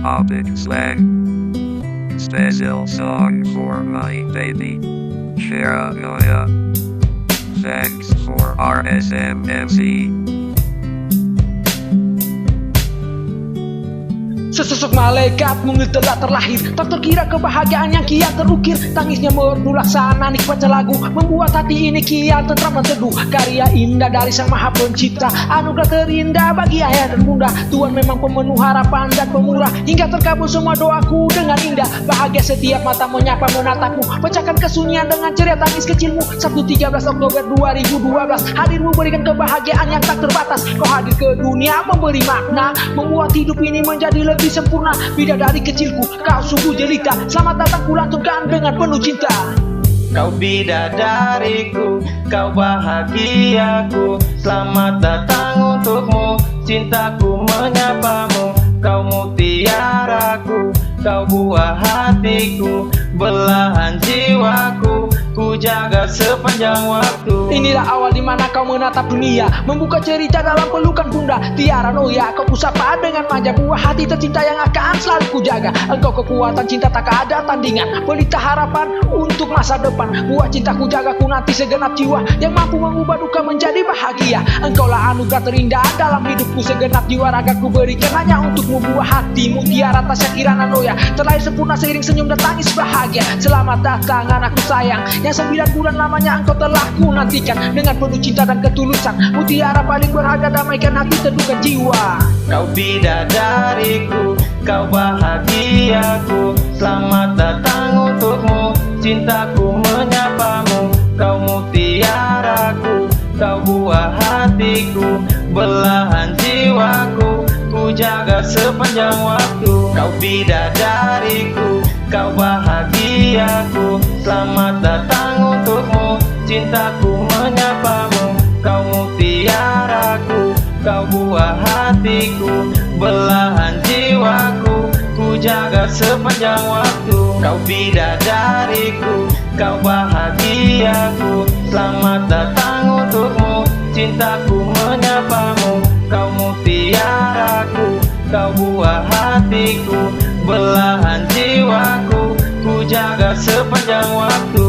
Topic slang. Special song for my baby, Shara Goya. Thanks for RSMMC. Sesosok malaikat mungil telah terlahir, tak terkira kebahagiaan yang kian terukir. Tangisnya merdu laksana nikmat lagu, membuat hati ini kian tentram dan teduh. Karya indah dari Sang Maha Pencipta, anugerah terindah bagi ayah dan bunda. Tuhan memang pemenuh harapan dan pemurah, hingga terkabul semua doaku dengan indah. Bahagia setiap mata menyapa menatapmu, pecahkan kesunyian dengan ceria tangis kecilmu. Sabtu 13 Oktober 2012, hadirmu berikan kebahagiaan yang tak terbatas. Kau hadir ke dunia memberi makna, membuat hidup ini menjadi lebih sempurna. Bidadari kecilku, kau sungguh jelita, selamat datang kulantunkan dengan penuh cinta. Kau bidadariku, kau bahagiaku, selamat datang untukmu, cintaku menyapamu. Kau mutiaraku, kau buah hatiku, belahan jiwaku, ku jaga sepanjang waktu. Inilah awal dimana kau menatap dunia, membuka cerita dalam pelukan bunda. Tiara Noya, kau kusapa dengan manja, buah hati tercinta yang akan selalu ku jaga. Engkau kekuatan cinta tak ada tandingan, pelita harapan untuk masa depan. Buah cintaku jaga ku nanti segenap jiwa, yang mampu mengubah duka menjadi bahagia. Engkaulah anugerah terindah dalam hidupku, segenap jiwa raga ku berikan hanya untukmu. Buah hati mutiara Tasya Kirana Noya, terlahir sempurna seiring senyum dan tangis bahagia. Selamat datang anakku sayang, yang 9 bulan lamanya engkau telah ku nantikan. Dengan penuh cinta dan ketulusan, mutiara paling berharga, damaikan hati teduhkan jiwa. Kau bidadariku, kau bahagiaku, selamat datang untukmu, cintaku menyapamu. Kau mutiaraku, kau buah hatiku, belahan jiwaku, ku jaga sepanjang waktu. Kau bidadariku, kau bahagiaku, selamat datang untukmu, cintaku menyapamu. Kau mutiaraku, kau buah hatiku, belahan jiwaku, ku jaga sepanjang waktu. Kau bidadariku, kau bahagiaku, selamat datang untukmu, cintaku menyapamu. Kau mutiaraku, kau buah hatiku, belahan jiwaku, ku jaga sepanjang waktu.